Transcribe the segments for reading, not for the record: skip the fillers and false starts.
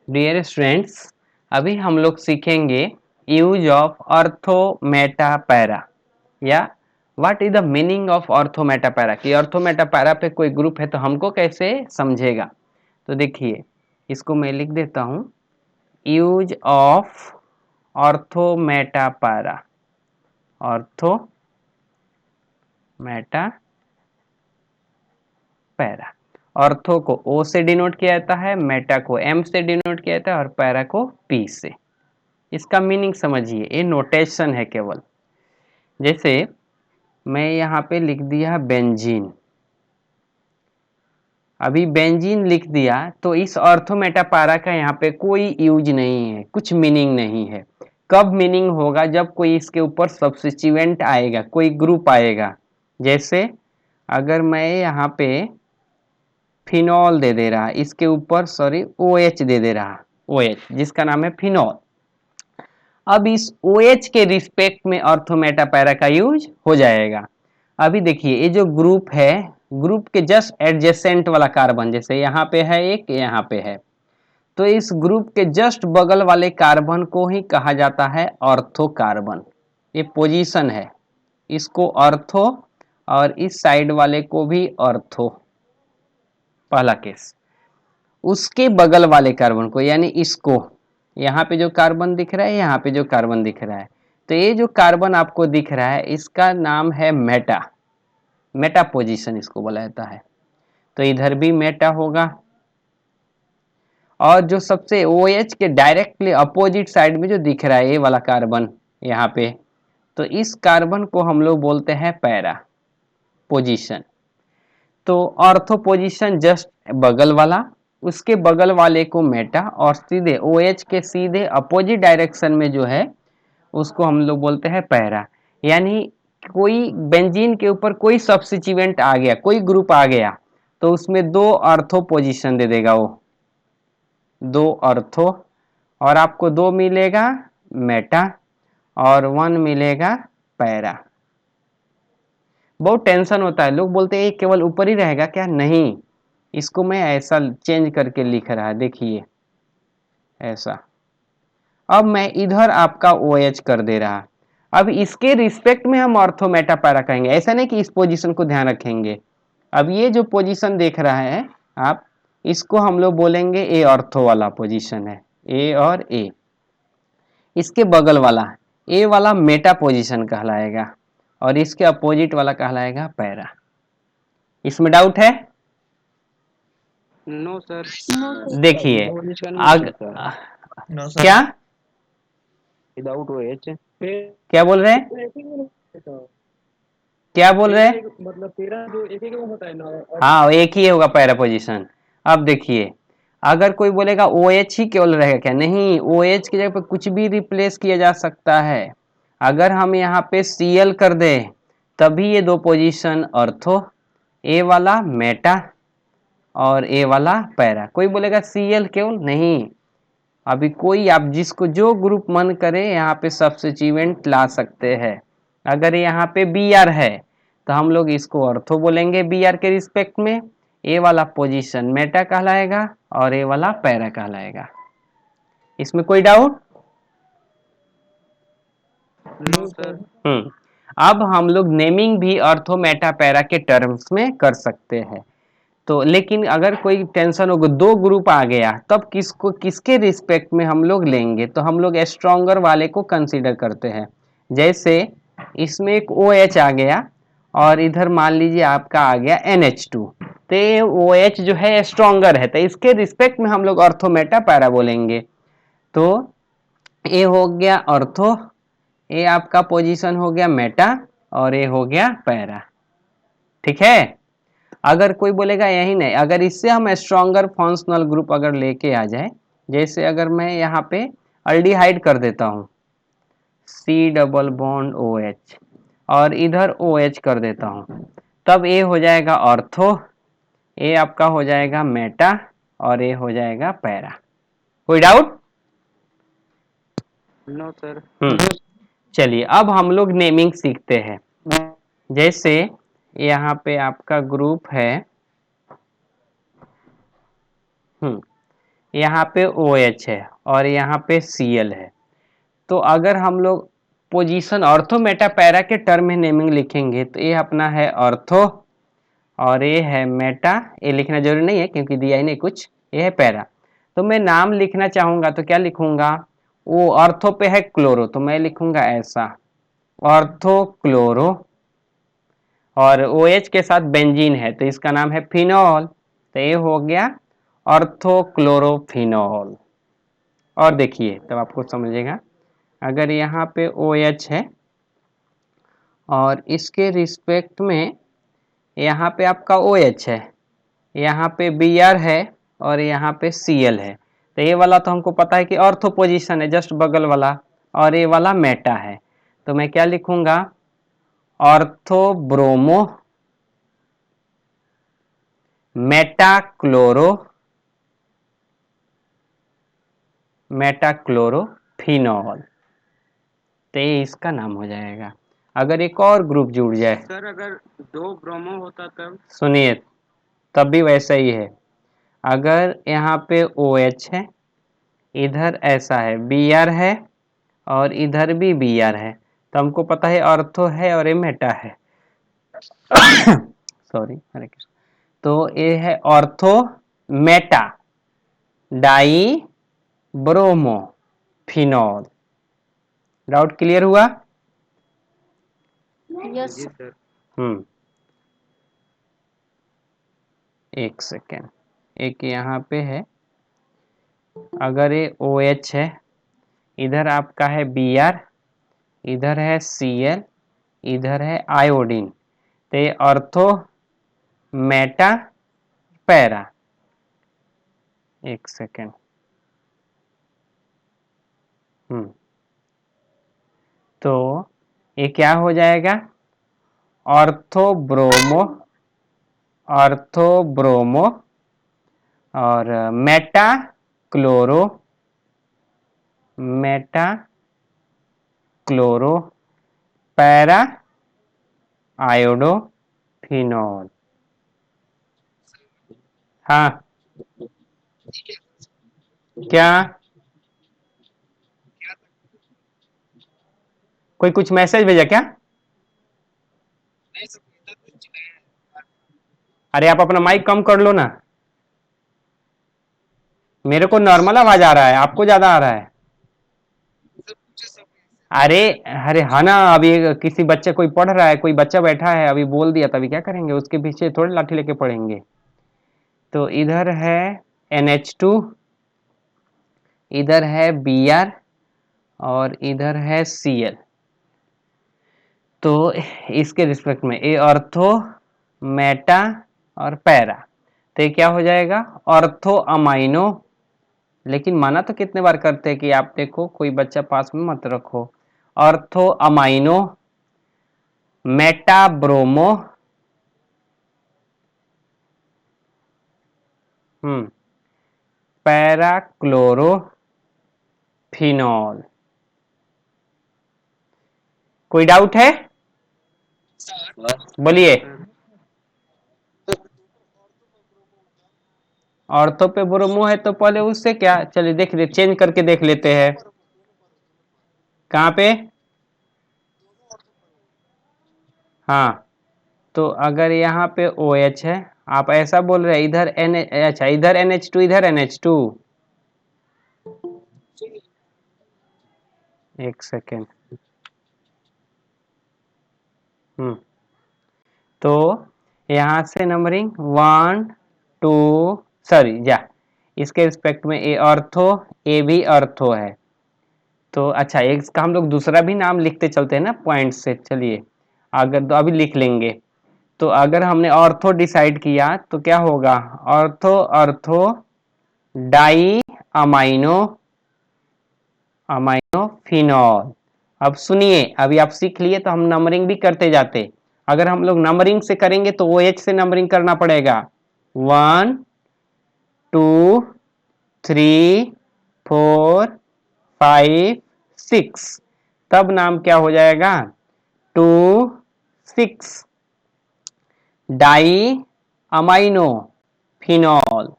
Dear students, अभी हम लोग सीखेंगे use of ortho meta para या what is the meaning of ortho meta para कि ऑर्थो मेटा पैरा पे कोई ग्रुप है तो हमको कैसे समझेगा। तो देखिए, इसको मैं लिख देता हूँ, use of ortho meta para. Ortho meta para, ortho को ओ से डिनोट किया जाता है, मेटा को एम से डिनोट किया जाता है और पैरा को पी से। इसका मीनिंग समझिए, ये नोटेशन है केवल। जैसे मैं यहाँ पे लिख दिया बेंजीन, अभी बेंजीन लिख दिया तो इस ऑर्थो मेटा पैरा का यहाँ पे कोई यूज नहीं है, कुछ मीनिंग नहीं है। कब मीनिंग होगा? जब कोई इसके ऊपर सब्स्टिट्यूएंट आएगा, कोई ग्रुप आएगा। जैसे अगर मैं यहाँ पे फिनॉल दे रहा, इसके ऊपर सॉरी OH दे रहा, OH जिसका नाम है फिनॉल। अब इस OH के रिस्पेक्ट में ऑर्थो मेटा पैरा का यूज हो जाएगा। अभी देखिए, ये जो ग्रुप है, ग्रुप के जस्ट एडजेसेंट वाला कार्बन, जैसे यहाँ पे है एक, यहाँ पे है, तो इस ग्रुप के जस्ट बगल वाले कार्बन को ही कहा जाता है ऑर्थो कार्बन। ये पोजीशन है, इसको ऑर्थो और इस साइड वाले को भी ऑर्थो, पहला केस। उसके बगल वाले कार्बन को यानी इसको, यहाँ पे जो कार्बन दिख रहा है, यहाँ पे जो कार्बन दिख रहा है, तो ये जो कार्बन आपको दिख रहा है इसका नाम है मेटा। मेटा पोजीशन इसको बोला जाता है। तो इधर भी मेटा होगा, और जो सबसे OH के डायरेक्टली अपोजिट साइड में जो दिख रहा है ये वाला कार्बन यहाँ पे, तो इस कार्बन को हम लोग बोलते हैं पैरा पोजीशन। तो ऑर्थो पोजीशन जस्ट बगल वाला, उसके बगल वाले को मेटा, और सीधे OH के सीधे अपोजिट डायरेक्शन में जो है उसको हम लोग बोलते हैं पैरा। यानी कोई बेंजीन के ऊपर कोई सब्स्टिट्यूएंट आ गया, कोई ग्रुप आ गया, तो उसमें दो ऑर्थो पोजीशन दे देगा वो, दो ऑर्थो, और आपको दो मिलेगा मेटा और वन मिलेगा पैरा। बहुत टेंशन होता है, लोग बोलते हैं केवल ऊपर ही रहेगा क्या? नहीं, इसको मैं ऐसा चेंज करके लिख रहा है, देखिए ऐसा। अब मैं इधर आपका OH कर दे रहा, अब इसके रिस्पेक्ट में हम ऑर्थो मेटा पैरा कहेंगे, ऐसा नहीं कि इस पोजीशन को ध्यान रखेंगे। अब ये जो पोजीशन देख रहा है आप, इसको हम लोग बोलेंगे ए ऑर्थो वाला पोजीशन है, ए और ए। इसके बगल वाला ए वाला मेटा पोजीशन कहलाएगा और इसके अपोजिट वाला कहलाएगा पैरा। इसमें डाउट है? No sir. देखिए आग क्या विदाउट OH क्या बोल रहे हैं, क्या बोल रहे हैं? मतलब तेरा जो एक एक होता है ना। हाँ, एक ही होगा पैरा पोजीशन। अब देखिए, अगर कोई बोलेगा OH ही केवल रहेगा क्या? नहीं, OH की जगह पे कुछ भी रिप्लेस किया जा सकता है। अगर हम यहाँ पे Cl कर दें तभी ये दो पोजीशन ऑर्थो, ए वाला मेटा और ए वाला पैरा। कोई बोलेगा Cl केवल, नहीं, अभी कोई आप जिसको जो ग्रुप मन करे यहाँ पे सब्स्टिट्यूएंट ला सकते हैं। अगर यहाँ पे Br है तो हम लोग इसको ऑर्थो बोलेंगे Br के रिस्पेक्ट में, ए वाला पोजीशन मेटा कहलाएगा और ए वाला पैरा कहलाएगा। इसमें कोई डाउट? No sir. अब हम लोग नेमिंग भी ऑर्थो मेटा पैरा के टर्म्स में कर सकते हैं। तो लेकिन अगर कोई टेंशन हो, दो ग्रुप आ गया, तब किसको किसके रिस्पेक्ट में हम लोग लेंगे? तो हम लोग स्ट्रॉन्गर वाले को कंसीडर करते हैं। जैसे इसमें एक OH आ गया और इधर मान लीजिए आपका आ गया NH2, तो ये OH जो है स्ट्रॉन्गर है, तो इसके रिस्पेक्ट में हम लोग ऑर्थो मेटा पैरा बोलेंगे। तो ए हो गया ऑर्थो, ए आपका पोजीशन हो गया मेटा और ए हो गया पैरा। ठीक है? अगर कोई बोलेगा यही नहीं, अगर इससे हम स्ट्रॉन्गर फंक्शनल ग्रुप अगर लेके आ जाए, जैसे अगर मैं यहाँ पे अल्डिहाइड कर देता हूँ C डबल बॉन्ड OH और इधर OH कर देता हूँ, तब ए हो जाएगा ऑर्थो, ए आपका हो जाएगा मेटा और ए हो जाएगा पैरा। कोई डाउट? No sir. चलिए अब हम लोग नेमिंग सीखते हैं। जैसे यहाँ पे आपका ग्रुप है, यहाँ पे OH है और यहाँ पे Cl है। तो अगर हम लोग पोजीशन ऑर्थो मेटा पैरा के टर्म में नेमिंग लिखेंगे तो ये अपना है ऑर्थो और ये है मेटा। ये लिखना जरूरी नहीं है क्योंकि दिया ही नहीं कुछ, ये है पैरा। तो मैं नाम लिखना चाहूँगा तो क्या लिखूँगा, वो ऑर्थो पे है क्लोरो तो मैं लिखूँगा ऐसा ऑर्थो क्लोरो, और OH के साथ बेंजीन है तो इसका नाम है फिनॉल, तो ये हो गया ऑर्थो क्लोरोफिनॉल। और देखिए तब आपको समझेगा, अगर यहाँ पे OH है और इसके रिस्पेक्ट में यहाँ पे आपका OH है, यहाँ पे Br है और यहाँ पे Cl है, तो ये वाला तो हमको पता है कि ऑर्थो पोजीशन है जस्ट बगल वाला, और ये वाला मेटा है। तो मैं क्या लिखूंगा, ऑर्थो ब्रोमो मेटाक्लोरो मेटाक्लोरोफिनॉल, तो ये इसका नाम हो जाएगा। अगर एक और ग्रुप जुड़ जाए, सर अगर 2 ब्रोमो होता तब? सुनिए तब भी वैसा ही है। अगर यहाँ पे OH है, इधर ऐसा है Br है और इधर भी Br है, तो हमको पता है ऑर्थो है और ये मेटा है। सॉरी, हरे कृष्ण। तो ये है ortho meta di bromo phenol. Doubt clear हुआ? Yes sir. एक सेकेंड, एक यहाँ पे है, अगर ये OH है, इधर आपका है Br, इधर है Cl, इधर है आयोडीन, तो ये ऑर्थो मेटा पैरा। एक सेकेंड, तो ये क्या हो जाएगा, ऑर्थो ब्रोमो और Meta chloro para iodo phenol. हाँ क्या कोई कुछ मैसेज भेजा क्या? अरे आप अपना माइक कम कर लो ना, मेरे को नॉर्मल आवाज आ रहा है, आपको ज्यादा आ रहा है। अरे अरे हाँ ना, अभी किसी बच्चे कोई पढ़ रहा है, कोई बच्चा बैठा है अभी बोल दिया, तभी क्या करेंगे, उसके पीछे थोड़ी लाठी लेके पढ़ेंगे। तो इधर है NH2, इधर है Br और इधर है Cl। तो इसके रिस्पेक्ट में ये ऑर्थो मेटा और पैरा, तो ये क्या हो जाएगा, ऑर्थो अमाइनो। लेकिन माना तो कितने बार करते हैं कि आप देखो कोई बच्चा पास में मत रखो। Ortho amino Meta bromo para chloro phenol. कोई डाउट है? बोलिए। ऑर्थो पे ब्रोमो है तो पहले उससे क्या, चलिए देख ले, चेंज करके देख लेते हैं। कहाँ पे? हाँ, तो अगर यहाँ पे OH है, आप ऐसा बोल रहे हैं इधर अच्छा इधर NH2 इधर NH2। एक सेकेंड, तो यहाँ से नंबरिंग 1 2, सॉरी जा, इसके रिस्पेक्ट में ए ऑर्थो, ए भी ऑर्थो है। तो अच्छा इसका हम लोग दूसरा भी नाम लिखते चलते हैं ना पॉइंट से, चलिए अगर तो अभी लिख लेंगे। तो अगर हमने ऑर्थो डिसाइड किया तो क्या होगा, ऑर्थो डाई अमाइनो फिनॉल। अब सुनिए, अभी आप सीख लिए तो हम नंबरिंग भी करते जाते। अगर हम लोग नंबरिंग से करेंगे तो OH से नंबरिंग करना पड़ेगा, 1 2 3 4 5 6, तब नाम क्या हो जाएगा, 2 6 डाई अमाइनो फिनॉल।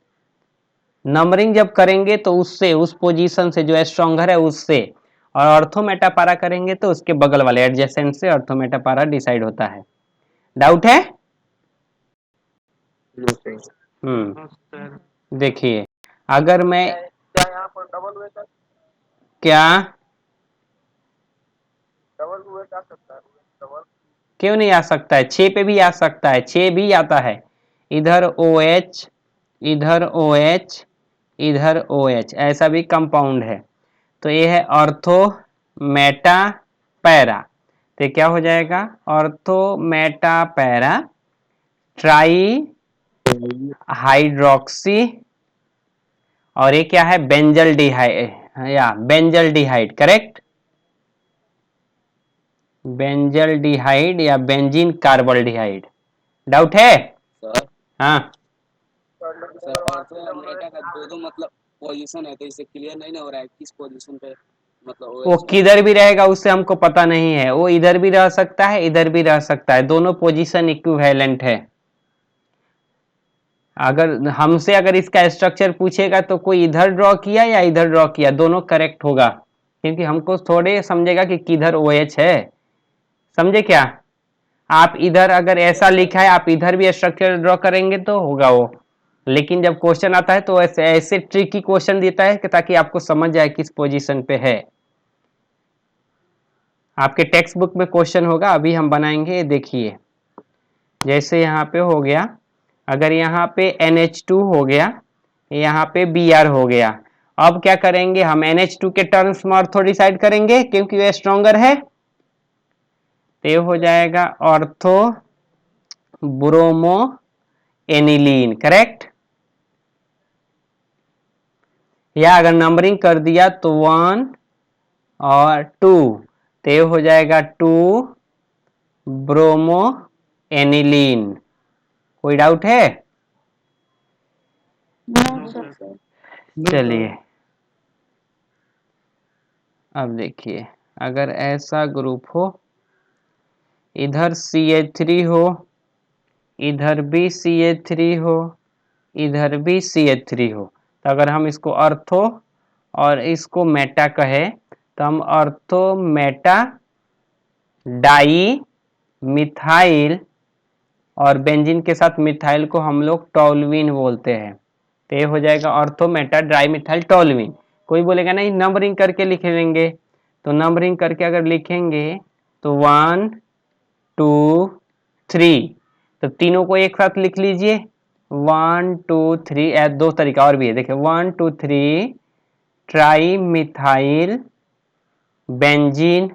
नंबरिंग जब करेंगे तो उससे, उस पोजीशन से जो स्ट्रॉन्गर है उससे, और ऑर्थो मेटापारा करेंगे तो उसके बगल वाले एडजेसेंट से ऑर्थो मेटापारा डिसाइड होता है। डाउट है? No sir. No sir. देखिए, अगर मैं क्या यहाँ पर डबल वेट क्या डबल वेट आ सकता है? डबल क्यों नहीं आ सकता है? 6 पे भी आ सकता है, 6 भी आता है। इधर OH, इधर OH, इधर OH, ऐसा भी कंपाउंड है। तो ये है ऑर्थो मेटा पैरा। तो क्या हो जाएगा? Ortho meta para try hydroxy, और ये क्या है? बेंजल डिहाइड, या बेंजल डिहाइड, करेक्ट। बेंजल डिहाइड या बेंजीन कार्बल डिहाइड। डाउट है? सर हाँ, सर ऑर्थो और मेटा का दो दो मतलब पोजीशन है, तो इसे क्लियर नहीं ना हो रहा है किस पोजीशन पे मतलब वो OH है। किधर भी रहेगा उससे हमको पता नहीं है। वो इधर भी रह सकता है, इधर भी रह सकता है, दोनों पोजीशन इक्विवेलेंट है। अगर हमसे अगर इसका स्ट्रक्चर पूछेगा तो कोई इधर ड्रॉ किया या इधर ड्रॉ किया, दोनों करेक्ट होगा, क्योंकि हमको थोड़े समझेगा कि किधर OH है। समझे क्या? आप इधर अगर ऐसा लिखा है, आप इधर भी स्ट्रक्चर ड्रॉ करेंगे तो होगा वो, लेकिन जब क्वेश्चन आता है तो ऐसे ऐसे ट्रिकी क्वेश्चन देता है कि ताकि आपको समझ जाए किस पोजीशन पे है। आपके टेक्स्ट बुक में क्वेश्चन होगा, अभी हम बनाएंगे, देखिए। जैसे यहाँ पे हो गया, अगर यहाँ पे NH2 हो गया, यहाँ पे Br हो गया, अब क्या करेंगे हम? NH2 के टर्म्स में ऑर्थो डिसाइड करेंगे क्योंकि वह स्ट्रॉन्गर है। तो ये हो जाएगा ऑर्थो ब्रोमो एनिलीन, करेक्ट। या अगर नंबरिंग कर दिया तो 1 और 2, तो ये हो जाएगा 2 ब्रोमो एनिलीन। कोई डाउट है? No sir. चलिए, अब देखिए, अगर ऐसा ग्रुप हो, इधर CH3 हो, इधर भी CH3 हो, इधर भी CH3 हो, तो अगर हम इसको ऑर्थो और इसको मेटा कहे तो हम ऑर्थो मेटा डाई मिथाइल, और बेंजीन के साथ मिथाइल को हम लोग टॉलुइन बोलते हैं। तो ये हो जाएगा ortho meta di methyl toluene. कोई बोलेगा नहीं नंबरिंग करके लिख लेंगे, तो नंबरिंग करके अगर लिखेंगे तो 1 2 3, तो तीनों को एक साथ लिख लीजिए, 1 2 3। दो तरीका और भी है, देखिए 1 2 3 ट्राई मिथाइल बेंजीन।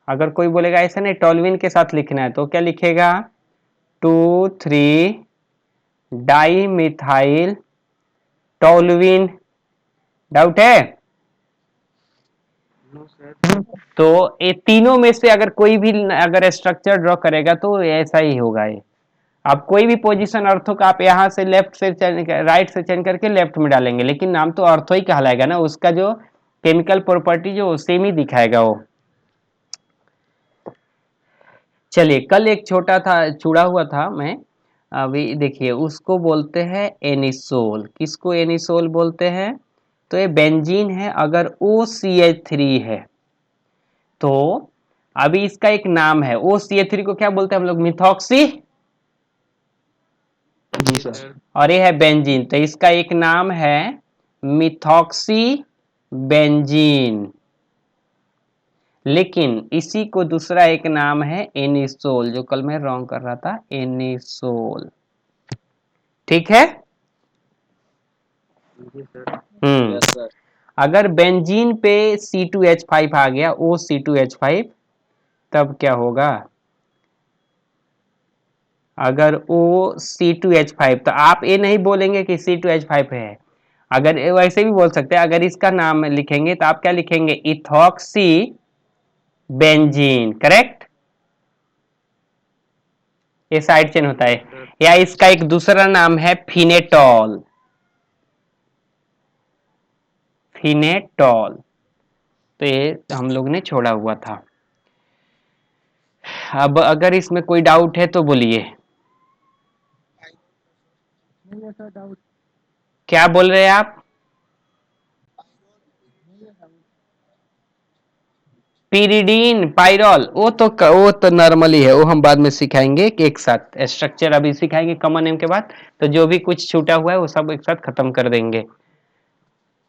अगर कोई बोलेगा ऐसा नहीं टॉलुइन के साथ लिखना है तो क्या लिखेगा? 2 3 डाई मिथाइल टॉलुइन। डाउट है? No sir. तो ये तीनों में से अगर कोई भी अगर स्ट्रक्चर ड्रॉ करेगा तो ऐसा ही होगा ये। आप कोई भी पोजीशन ऑर्थो का आप यहाँ से लेफ्ट से राइट से चेंज करके लेफ्ट में डालेंगे, लेकिन नाम तो ऑर्थो ही कहलाएगा ना, उसका जो केमिकल प्रॉपर्टी जो सेम ही दिखाएगा वो। चलिए, कल एक छोटा था छुड़ा हुआ था मैं, अभी देखिए, उसको बोलते हैं एनिसोल। किसको एनिसोल बोलते हैं? तो ये बेंजीन है, अगर OCH3 है तो अभी इसका एक नाम है। OCH3 को क्या बोलते हैं हम लोग? मिथॉक्सी। जी सर। और ये है बेंजीन, तो इसका एक नाम है मिथॉक्सी बेंजीन, लेकिन इसी को दूसरा एक नाम है एनिसोल, जो कल मैं रॉन्ग कर रहा था, एनिसोल। ठीक है? जी सर। Yes sir. अगर बेंजीन पे C2H5 आ गया, OC2H5, तब क्या होगा? अगर OC2H5, तो आप ये नहीं बोलेंगे कि C2H5 है, अगर वैसे भी बोल सकते हैं। अगर इसका नाम लिखेंगे तो आप क्या लिखेंगे? Ethoxy benzene, correct. ये साइड चेन होता है। सर। या इसका एक दूसरा नाम है फिनेटॉल, फिनेटॉल। तो ये हम लोग ने छोड़ा हुआ था। अब अगर इसमें कोई डाउट है तो बोलिए। नहीं ऐसा डाउट क्या बोल रहे हैं आप? पिरिडीन, पाइरॉल, वो तो नॉर्मली है, वो हम बाद में सिखाएंगे कि एक साथ स्ट्रक्चर अभी सिखाएंगे कॉमन नेम के बाद। तो जो भी कुछ छूटा हुआ है वो सब एक साथ खत्म कर देंगे।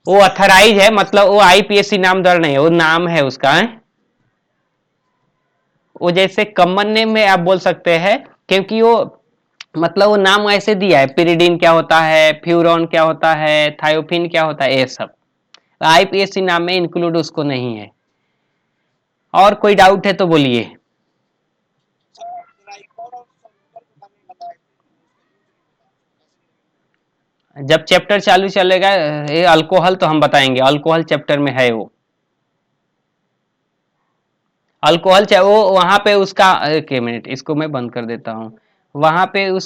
वो अथराइज है, मतलब वो आईपीएससी नाम दर नहीं है, वो नाम है उसका है? वो जैसे कॉमन नेम में आप बोल सकते हैं, क्योंकि वो मतलब वो नाम ऐसे दिया है, पिरिडीन क्या होता है, फ्यूरॉन क्या होता है, थायोफिन क्या होता है, ये सब आईपीएससी नाम में इंक्लूड उसको नहीं है। और कोई डाउट है तो बोलिए। जब चैप्टर चालू चलेगा ये अल्कोहल तो हम बताएंगे, अल्कोहल चैप्टर में है वो अल्कोहल, चाहे वो वहां पे उसका, एक मिनट इसको मैं बंद कर देता हूँ, वहां पे उस